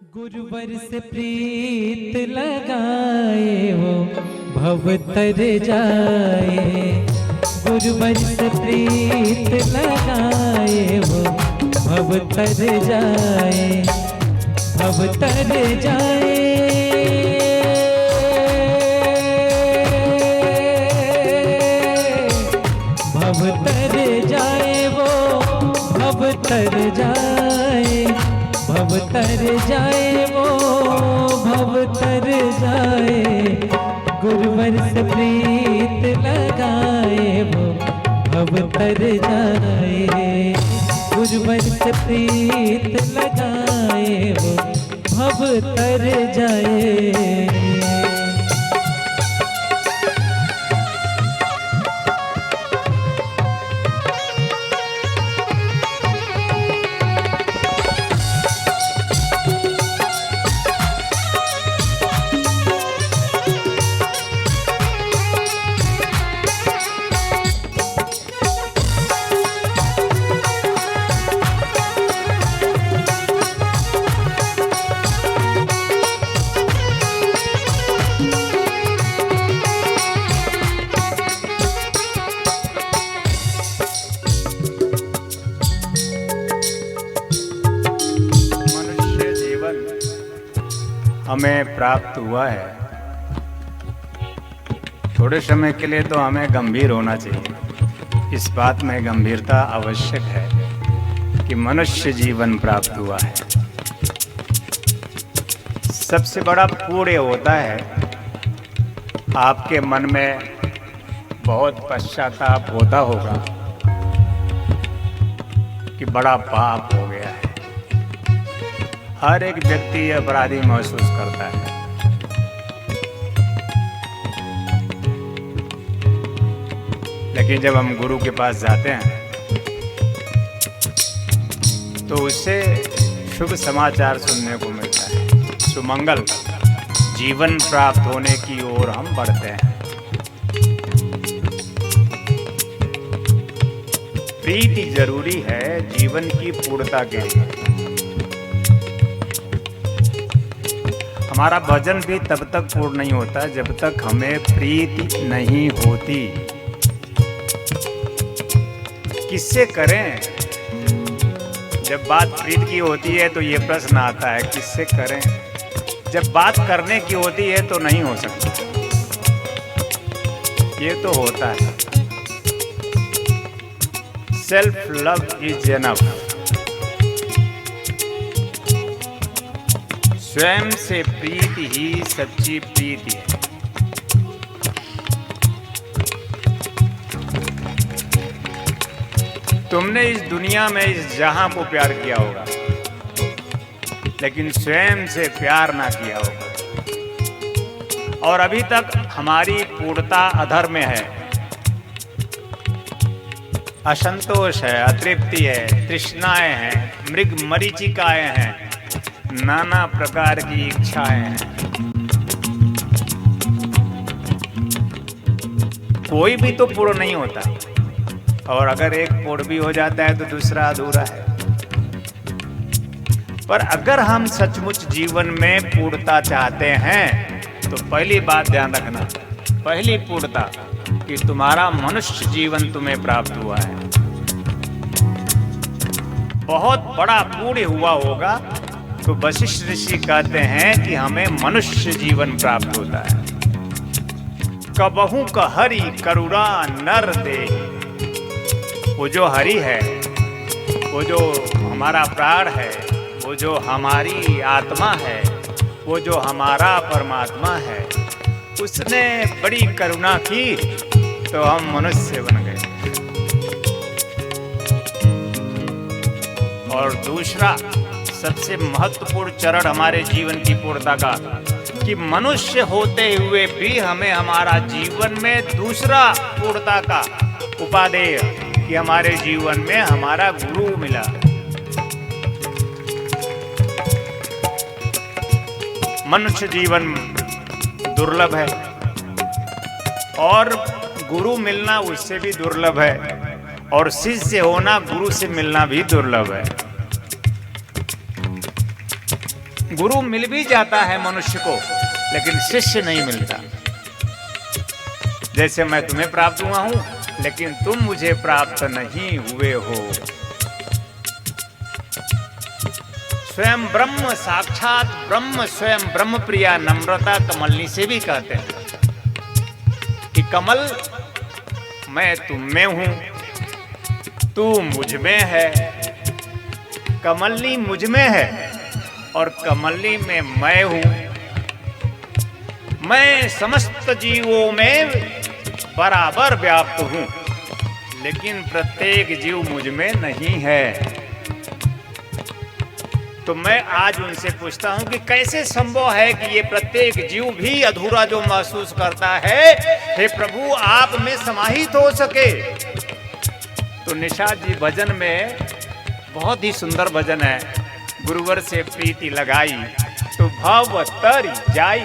गुरुवर से प्रीत लगाए वो भव तर जाए। गुरुवर से प्रीत लगाए वो भव तर जाए, भव तर जाए। भव तर जाए वो भव तर जाए, भव तर जाए वो भव तर जाए। गुरुवर से प्रीत लगाए वो भव तर जाए। गुरुवर से प्रीत लगाए वो भव तर जाए। हमें प्राप्त हुआ है, थोड़े समय के लिए तो हमें गंभीर होना चाहिए। इस बात में गंभीरता आवश्यक है कि मनुष्य जीवन प्राप्त हुआ है। सबसे बड़ा पुण्य होता है, आपके मन में बहुत पश्चाताप होता होगा कि बड़ा पाप हो गया है। हर एक व्यक्ति अपराधी महसूस करता है। लेकिन जब हम गुरु के पास जाते हैं तो उससे शुभ समाचार सुनने को मिलता है। सुमंगल जीवन प्राप्त होने की ओर हम बढ़ते हैं। प्रीति जरूरी है जीवन की पूर्णता के लिए। हमारा भजन भी तब तक पूर्ण नहीं होता जब तक हमें प्रीति नहीं होती। किससे करें? जब बात प्रीति की होती है तो ये प्रश्न आता है, किससे करें? जब बात करने की होती है तो नहीं हो सकता। ये तो होता है। Self love is enough. स्वयं से प्रीति ही सच्ची प्रीति है। तुमने इस दुनिया में इस जहां को प्यार किया होगा, लेकिन स्वयं से प्यार ना किया होगा। और अभी तक हमारी पूर्णता अधर में है, असंतोष है, अतृप्ति है, तृष्णाएं हैं, मृग मरीचिकाएं हैं, नाना प्रकार की इच्छाएं हैं। कोई भी तो पूर्ण नहीं होता, और अगर एक पूर्ण भी हो जाता है तो दूसरा अधूरा है। पर अगर हम सचमुच जीवन में पूर्णता चाहते हैं तो पहली बात ध्यान रखना, पहली पूर्णता कि तुम्हारा मनुष्य जीवन तुम्हें प्राप्त हुआ है। बहुत बड़ा पुण्य हुआ होगा तो वशिष्ठ ऋषि कहते हैं कि हमें मनुष्य जीवन प्राप्त होता है। कबहू का हरि करुणा नर दे। वो जो हरि है, वो जो हमारा प्राण है, वो जो हमारी आत्मा है, वो जो हमारा परमात्मा है, उसने बड़ी करुणा की तो हम मनुष्य बन गए। और दूसरा सबसे महत्वपूर्ण चरण हमारे जीवन की पूर्णता का कि मनुष्य होते हुए भी हमें हमारा जीवन में दूसरा पूर्णता का उपादेय कि हमारे जीवन में हमारा गुरु मिला। मनुष्य जीवन दुर्लभ है और गुरु मिलना उससे भी दुर्लभ है, और शिष्य होना गुरु से मिलना भी दुर्लभ है। गुरु मिल भी जाता है मनुष्य को, लेकिन शिष्य नहीं मिलता। जैसे मैं तुम्हें प्राप्त हुआ हूं, लेकिन तुम मुझे प्राप्त नहीं हुए हो। स्वयं ब्रह्म, साक्षात ब्रह्म, स्वयं ब्रह्म प्रिया नम्रता कमलनी से भी कहते हैं कि कमल मैं तुम में हूं, तू मुझ में है। कमलनी मुझ में है और कमलनी में मैं हूं। मैं समस्त जीवों में बराबर व्याप्त हूं, लेकिन प्रत्येक जीव मुझ में नहीं है। तो मैं आज उनसे पूछता हूं कि कैसे संभव है कि ये प्रत्येक जीव भी अधूरा जो महसूस करता है, हे प्रभु आप में समाहित हो सके। तो निषाद जी भजन में बहुत ही सुंदर भजन है, गुरुवर से प्रीति लगाई तो भव तर जाई।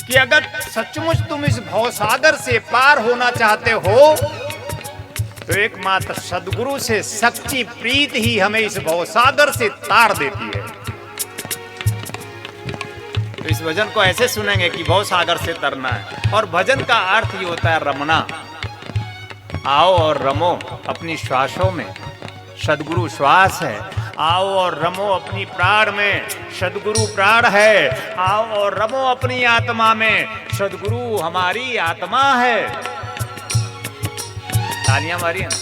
कि अगर सचमुच तुम इस भवसागर से पार होना चाहते हो, तो एकमात्र सद्गुरु से सच्ची प्रीत ही हमें इस भवसागर से तार देती है। तो इस भजन को ऐसे सुनेंगे कि भवसागर से तरना है। और भजन का अर्थ ही होता है रमना। आओ और रमो अपनी श्वासों में, सद्गुरु श्वास है। आओ और रमो अपनी प्राण में, सद्गुरु प्राण है। आओ और रमो अपनी आत्मा में, सद्गुरु हमारी आत्मा है। तालियां मारिए ना।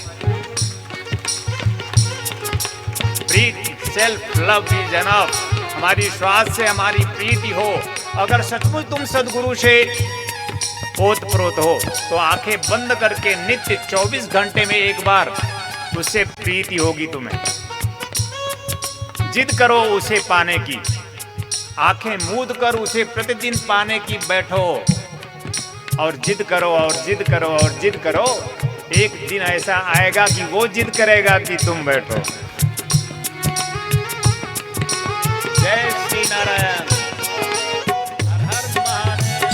प्रीति, सेल्फ लव इज एनफ। हमारी श्वास से हमारी प्रीति हो। अगर सचमुच तुम सद्गुरु से ओतप्रोत हो, तो आंखें बंद करके नित्य 24 घंटे में एक बार उससे प्रीति होगी तुम्हें। जिद करो उसे पाने की, आंखें मूंद कर उसे प्रतिदिन पाने की बैठो। और जिद करो और जिद करो और जिद करो। एक दिन ऐसा आएगा कि वो जिद करेगा कि तुम बैठो। जय श्री नारायण। हर हर महादेव।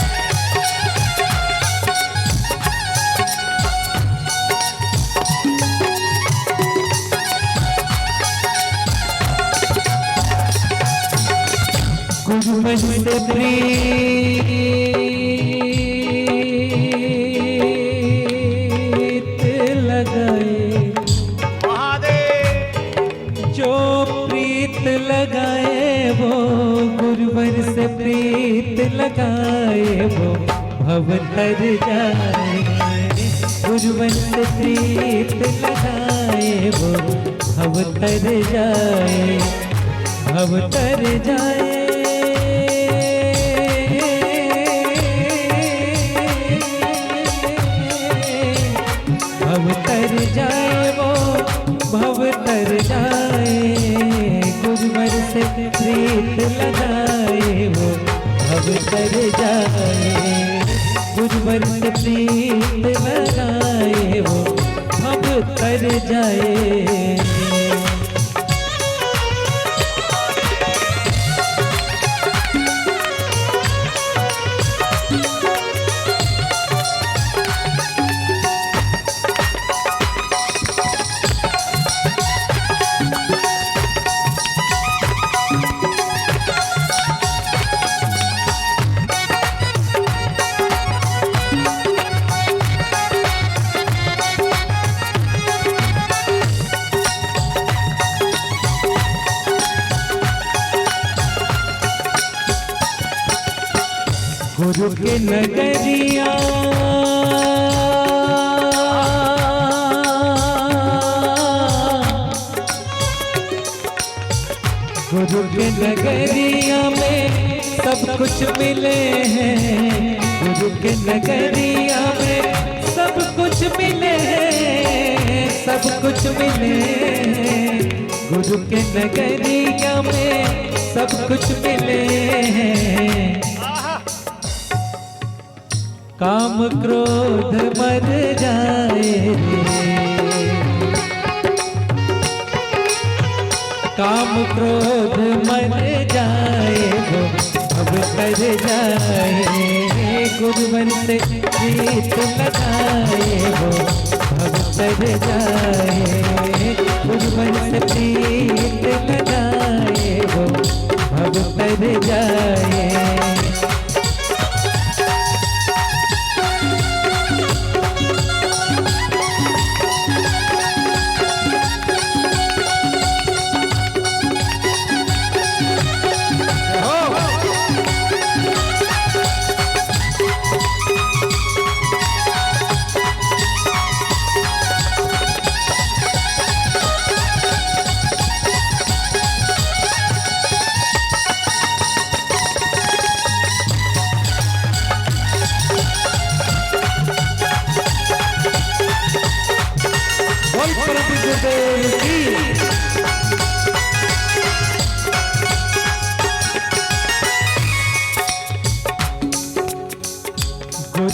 गुरुवन से प्रीत लगाए, जो प्रीत लगाए वो गुरुवर से प्रीत लगाए वो भव तर जाए। गुरुवर से प्रीत लगाए वो भव तर जाए, भव तर जाए। भव तर जाए वो भव तर जाए। गुरुवर से प्रीत लगाए वो भव तर जाए। गुरुवर से प्रीत लगाए वो भव तर जाए। गुरु के नगरिया गुरु के नगरिया में सब कुछ मिले हैं। गुरु के नगरिया में सब कुछ मिले हैं, सब कुछ मिले हैं। गुरु के नगरिया में सब कुछ मिले हैं। काम क्रोध मर जाए रे, काम क्रोध मर जाए वो भव तर जाए। गुरुवर से प्रीत लगाए वो भव तर जाए। गुरुवर से प्रीत लगाए वो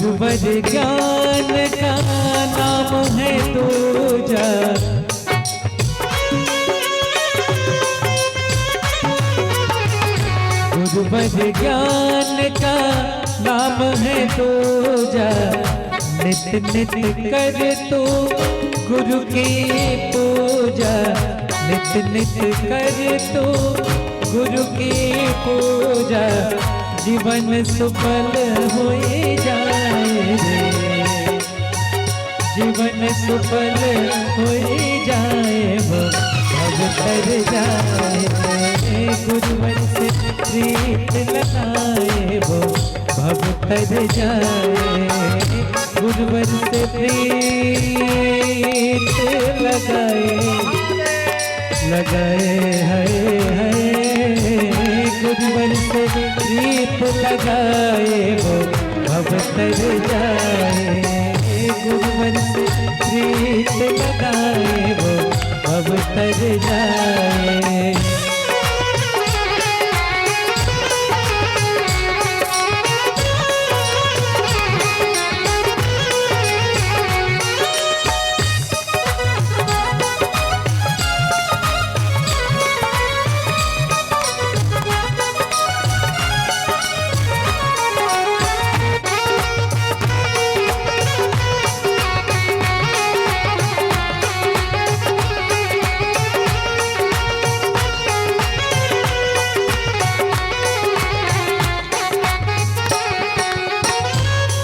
गुरुवर ज्ञान का नाम है दूजा, गुरुवर ज्ञान का नाम है दूजा। नित नित कर तू गुरु की पूजा, नित नित कर तू गुरु की पूजा। जीवन सफल हो जाए रे, जीवन सफल हो जाए वो भव तर जाए। गुरुवर से प्रीत लगाए वो भव तर जाए, गुरुवर से प्रीत लगाए लगाए है गुरुवर से प्रीत लगाए वो भव तर जाए, गुरुवर से प्रीत लगाए वो भव तर जाए।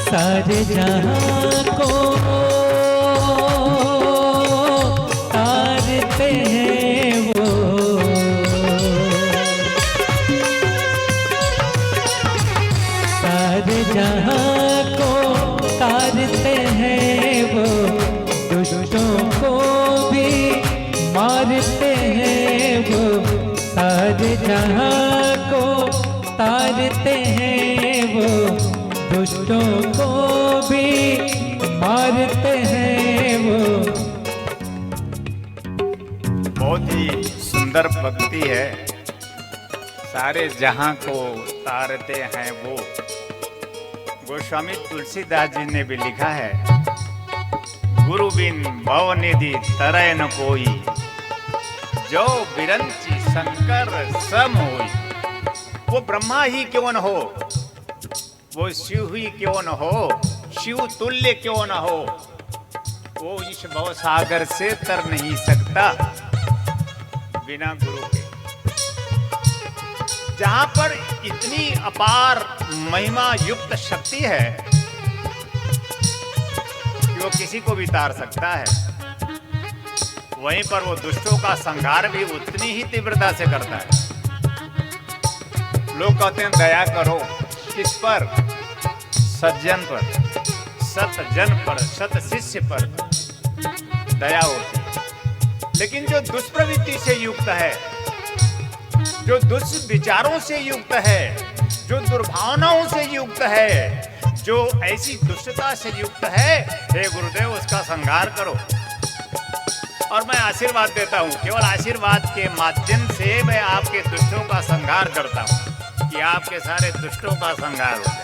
सारे जहां को तारते हैं वो, सारे जहां को तारते हैं वो। दुष्टों को भी मारते हैं वो, सारे जहां को तारते हैं वो। दुष्टों को भी मारते हैं वो। बहुत ही सुंदर भक्ति है। सारे जहां को तारते हैं वो। गोस्वामी तुलसीदास जी ने भी लिखा है, गुरु बिन भवनिधि तरय न कोई, जो बिरंची शंकर सम होई। वो ब्रह्मा ही क्यों न हो, वो शिव ही क्यों न हो, शिव तुल्य क्यों न हो, वो इस भव सागर से तर नहीं सकता बिना गुरु के। जहां पर इतनी अपार महिमा युक्त शक्ति है कि वो किसी को भी तार सकता है, वहीं पर वो दुष्टों का संहार भी उतनी ही तीव्रता से करता है। लोग कहते हैं दया करो, किस पर? सज्जन पर, सत जन पर, सत शिष्य पर दया होती है। लेकिन जो दुष्प्रवृत्ति से युक्त है, जो दुष्विचारों से युक्त है, जो दुर्भावनाओं से युक्त है, जो ऐसी दुष्टता से युक्त है, हे गुरुदेव उसका संहार करो। और मैं आशीर्वाद देता हूँ, केवल आशीर्वाद के माध्यम से मैं आपके दुष्टों का संहार करता हूँ कि आपके सारे दुष्टों का संहार हो जाए।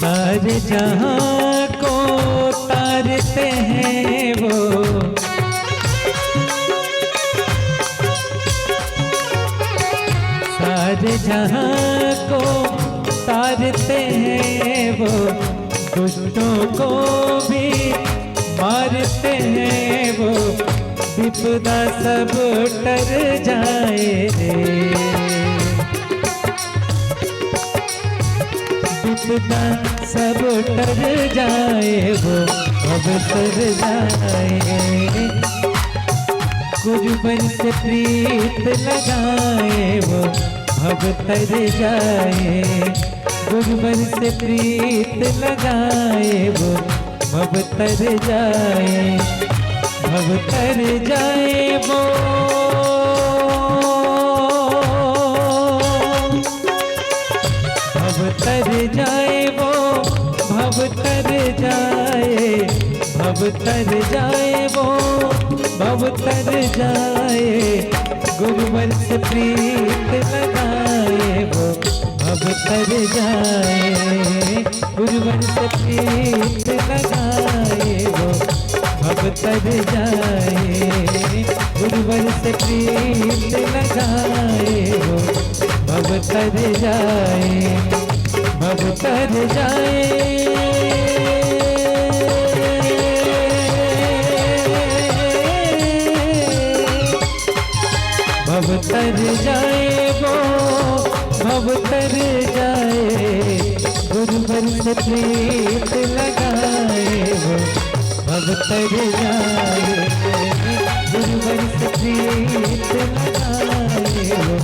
सारे जहां को तारते हैं वो, सारे जहां को तारते हैं वो। दुष्टों को भी मारते हैं वो, विपदा सब डर जाए रे, विपदा सब डर जाए वो अब तर जाए। गुरुवर से प्रीत लगाए वो भव तर जाए, गुरुवर से प्रीत लगाए वो भव तर जाए, भव तर जाए वो, भव तर जाए वो, भव तर जाए, भव तर जाए वो, भव तर जाए। गुरुवर से प्रीत लगाए वो भव तर जाए, गुरुवर से प्रीत लगाए वो भव तर जाए, गुरुवर से प्रीत लगाए वो भव तर जाए, भव तर जाए। भव तर जाए वो, भव तर जाए। गुरुवर से प्रीत लगाए वो भव तर जाए, गुरुवर से प्रीत लगाए वो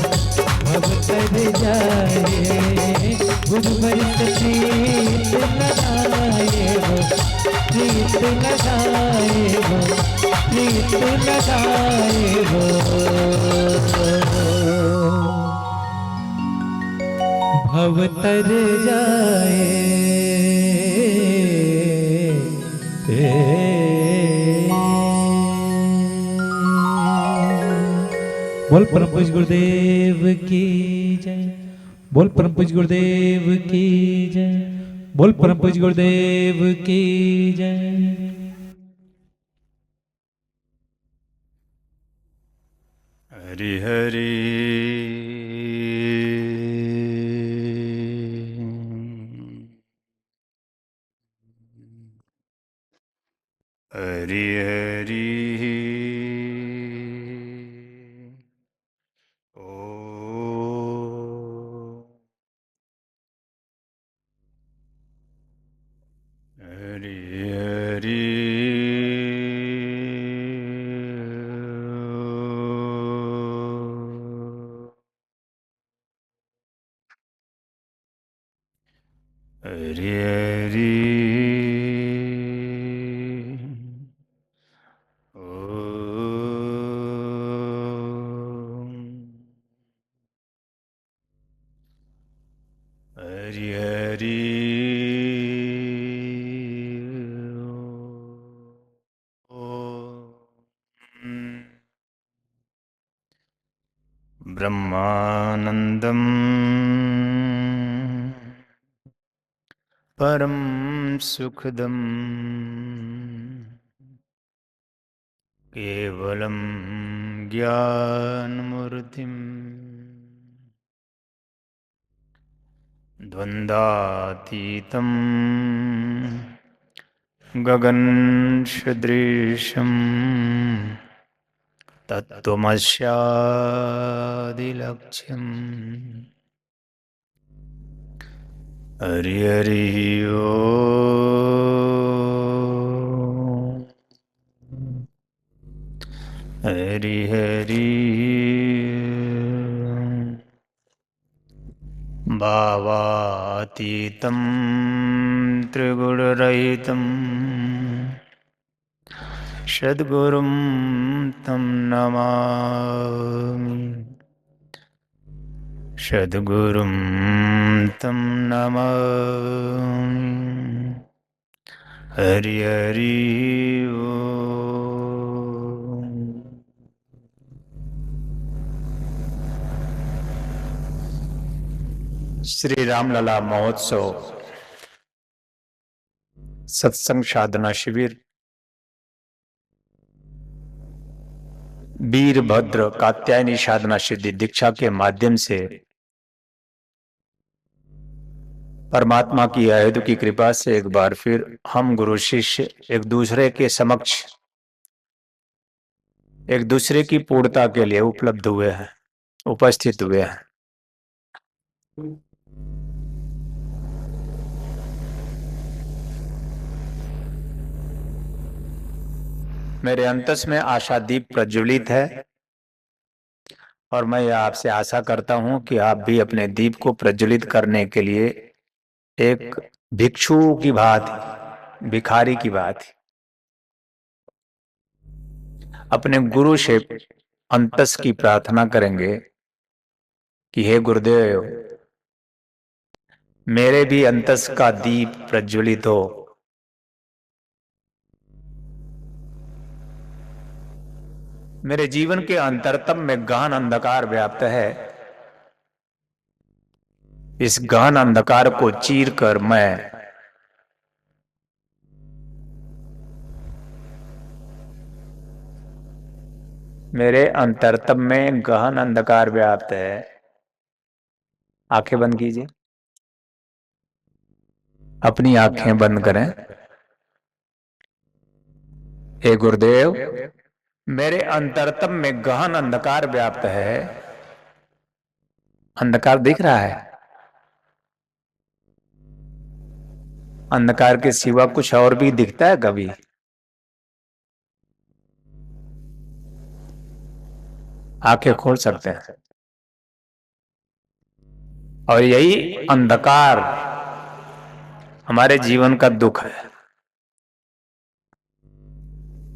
भव तर जाए, गुरुवर से प्रीत लगाए वो, प्रीत लगाए वो, प्रीत लगाए वो। भव तर जाए, बोल परम पूज्य गुरुदेव की जय, बोल परम पूज्य गुरुदेव की जय, बोल परम पूज्य गुरुदेव की जय। हरि हरि हरि हरि ओ हरि हरि हरि हरि हरि हरि ब्रह्मानंदं परम सुखदं केवलं ज्ञानमूर्तिं द्वन्द्वातीतं गगनसदृशं तत्त्वमस्यादिलक्ष्यम्। हरि हरि ओ हरि हरि भावातीतं त्रिगुणरहितं सद्गुरुं तं नमामि, सद्गुरुं तं नमामि। हरि हरि ओ श्री रामलला महोत्सव सत्संग साधना शिविर वीरभद्र कात्यायनी साधना सिद्धि दीक्षा के माध्यम से परमात्मा की अहेतु की कृपा से एक बार फिर हम गुरु शिष्य एक दूसरे के समक्ष एक दूसरे की पूर्णता के लिए उपलब्ध हुए हैं, उपस्थित हुए हैं। मेरे अंतस में आशा दीप प्रज्वलित है और मैं आपसे आशा करता हूं कि आप भी अपने दीप को प्रज्वलित करने के लिए एक भिक्षु की भांति, भिखारी की भांति अपने गुरु से अंतस की प्रार्थना करेंगे कि हे गुरुदेव, मेरे भी अंतस का दीप प्रज्वलित हो। मेरे जीवन के अंतरतम में गहन अंधकार व्याप्त है। इस गहन अंधकार को चीर कर मैं मेरे अंतरतम में गहन अंधकार व्याप्त है। आंखें बंद कीजिए, अपनी आंखें बंद करें। हे गुरुदेव, मेरे अंतरतम में गहन अंधकार व्याप्त है। अंधकार दिख रहा है? अंधकार के सिवा कुछ और भी दिखता है कभी? आंखें खोल सकते हैं। और यही अंधकार हमारे जीवन का दुख है।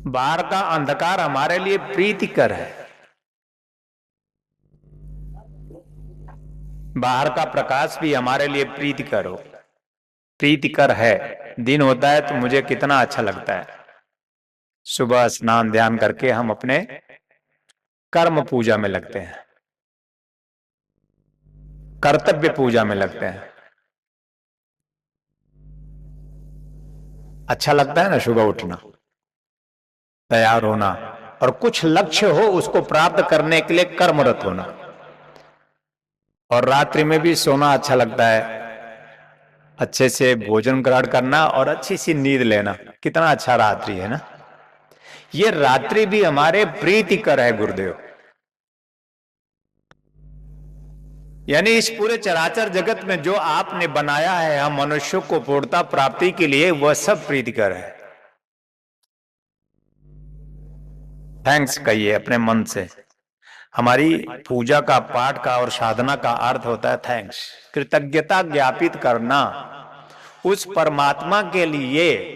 बाहर का अंधकार हमारे लिए प्रीतिकर है, बाहर का प्रकाश भी हमारे लिए प्रीतिकर है। दिन होता है तो मुझे कितना अच्छा लगता है। सुबह स्नान ध्यान करके हम अपने कर्म पूजा में लगते हैं, कर्तव्य पूजा में लगते हैं। अच्छा लगता है ना सुबह उठना, तैयार होना और कुछ लक्ष्य हो उसको प्राप्त करने के लिए कर्मरत होना। और रात्रि में भी सोना अच्छा लगता है, अच्छे से भोजन ग्रहण करना और अच्छी सी नींद लेना। कितना अच्छा रात्रि है ना। ये रात्रि भी हमारे प्रीतिकर है गुरुदेव। यानी इस पूरे चराचर जगत में जो आपने बनाया है हम मनुष्यों को पूर्णता प्राप्ति के लिए, वह सब प्रीतिकर है। थैंक्स कहिए अपने मन से। हमारी पूजा का, पाठ का और साधना का अर्थ होता है थैंक्स, कृतज्ञता ज्ञापित करना उस परमात्मा के लिए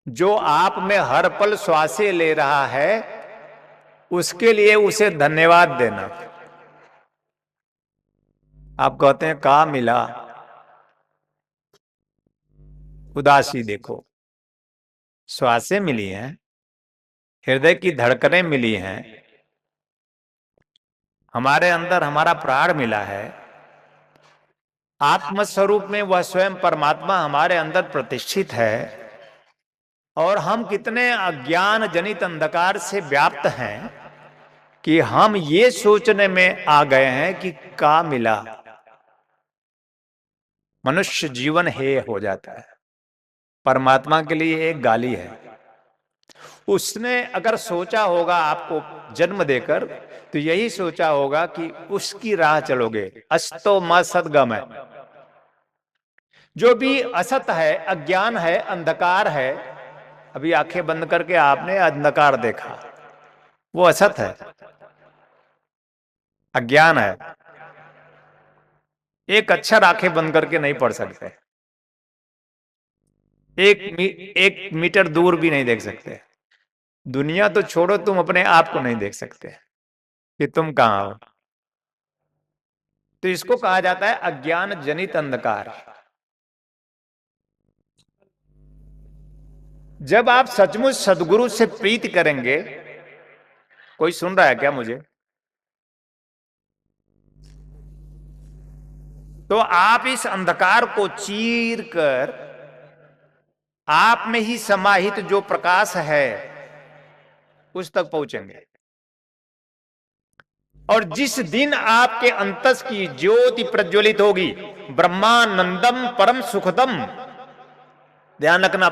जो आप में हर पल श्वासें ले रहा है। उसके लिए उसे धन्यवाद देना। आप कहते हैं कहाँ मिला? उदासी देखो, श्वासें मिली हैं, हृदय की धड़कनें मिली हैं, हमारे अंदर हमारा प्राण मिला है। आत्मस्वरूप में वह स्वयं परमात्मा हमारे अंदर प्रतिष्ठित है। और हम कितने अज्ञान जनित अंधकार से व्याप्त हैं कि हम ये सोचने में आ गए हैं कि का मिला। मनुष्य जीवन हे हो जाता है। परमात्मा के लिए एक गाली है। उसने अगर सोचा होगा आपको जन्म देकर, तो यही सोचा होगा कि उसकी राह चलोगे। अस्तो म सदगम है। जो भी असत है, अज्ञान है, अंधकार है, अभी आंखें बंद करके आपने अंधकार देखा, वो असत है, अज्ञान है। एक अक्षर आंखें बंद करके नहीं पढ़ सकते, एक मीटर दूर भी नहीं देख सकते। दुनिया तो छोड़ो, तुम अपने आप को नहीं देख सकते कि तुम कहां हो। तो इसको कहा जाता है अज्ञान जनित अंधकार। जब आप सचमुच सदगुरु से प्रीति करेंगे, कोई सुन रहा है क्या मुझे? तो आप इस अंधकार को चीर कर आप में ही समाहित जो प्रकाश है उस तक पहुंचेंगे। और जिस दिन आपके अंतस की ज्योति प्रज्वलित होगी, ब्रह्मानंदम परम सुखदम। ध्यान रखना,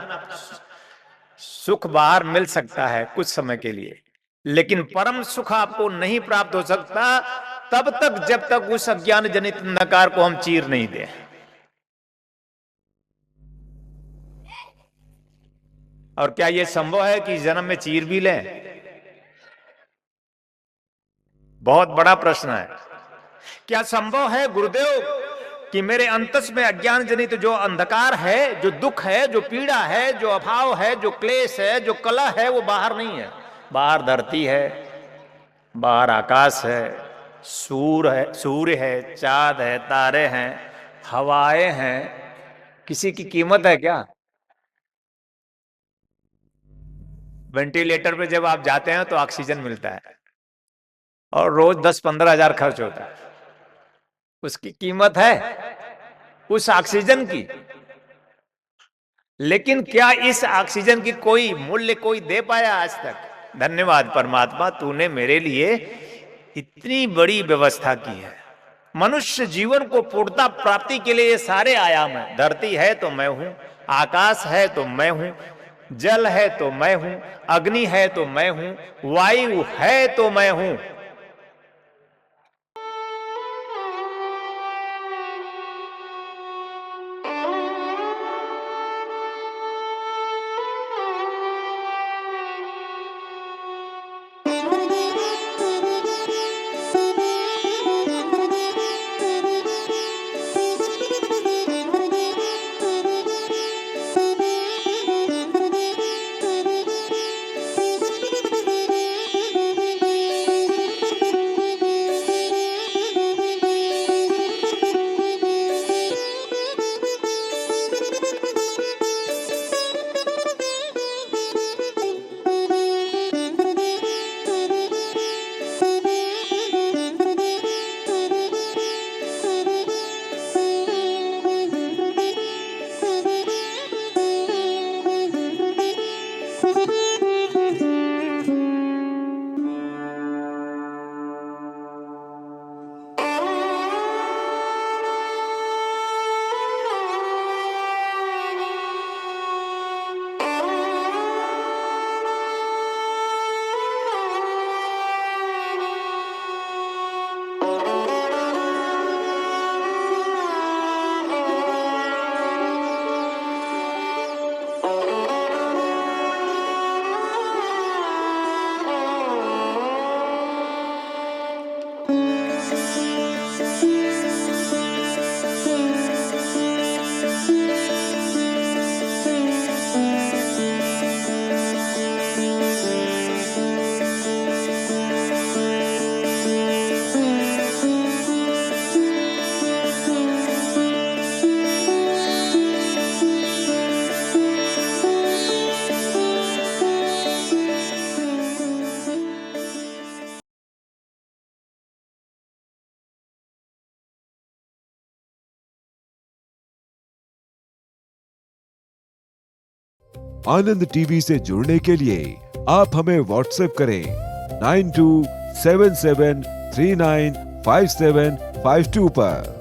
सुख बाहर मिल सकता है कुछ समय के लिए, लेकिन परम सुख आपको नहीं प्राप्त हो सकता तब तक जब तक उस अज्ञान जनित अंधकार को हम चीर नहीं दें। और क्या यह संभव है कि जन्म में चीर भी लें? बहुत बड़ा प्रश्न है। क्या संभव है गुरुदेव कि मेरे अंतस में अज्ञान जनित जो अंधकार है, जो दुख है, जो पीड़ा है, जो अभाव है, जो क्लेश है, जो कलह है, वो बाहर नहीं है। बाहर धरती है, बाहर आकाश है, सूर्य है, चांद है, तारे हैं, हवाएं हैं। किसी की कीमत है क्या? वेंटिलेटर पे जब आप जाते हैं तो ऑक्सीजन मिलता है और रोज 10-15 हजार खर्च होता है। उसकी कीमत है उस ऑक्सीजन की। लेकिन क्या इस ऑक्सीजन की कोई मूल्य कोई दे पाया आज तक? धन्यवाद परमात्मा, तूने मेरे लिए इतनी बड़ी व्यवस्था की है। मनुष्य जीवन को पूर्णता प्राप्ति के लिए ये सारे आयाम है। धरती है तो मैं हूं, आकाश है तो मैं हूं, जल है तो मैं हूं, अग्नि है तो मैं हूं, वायु है तो मैं हूं। आनंद टीवी से जुड़ने के लिए आप हमें व्हाट्सएप करें 9277395752 पर।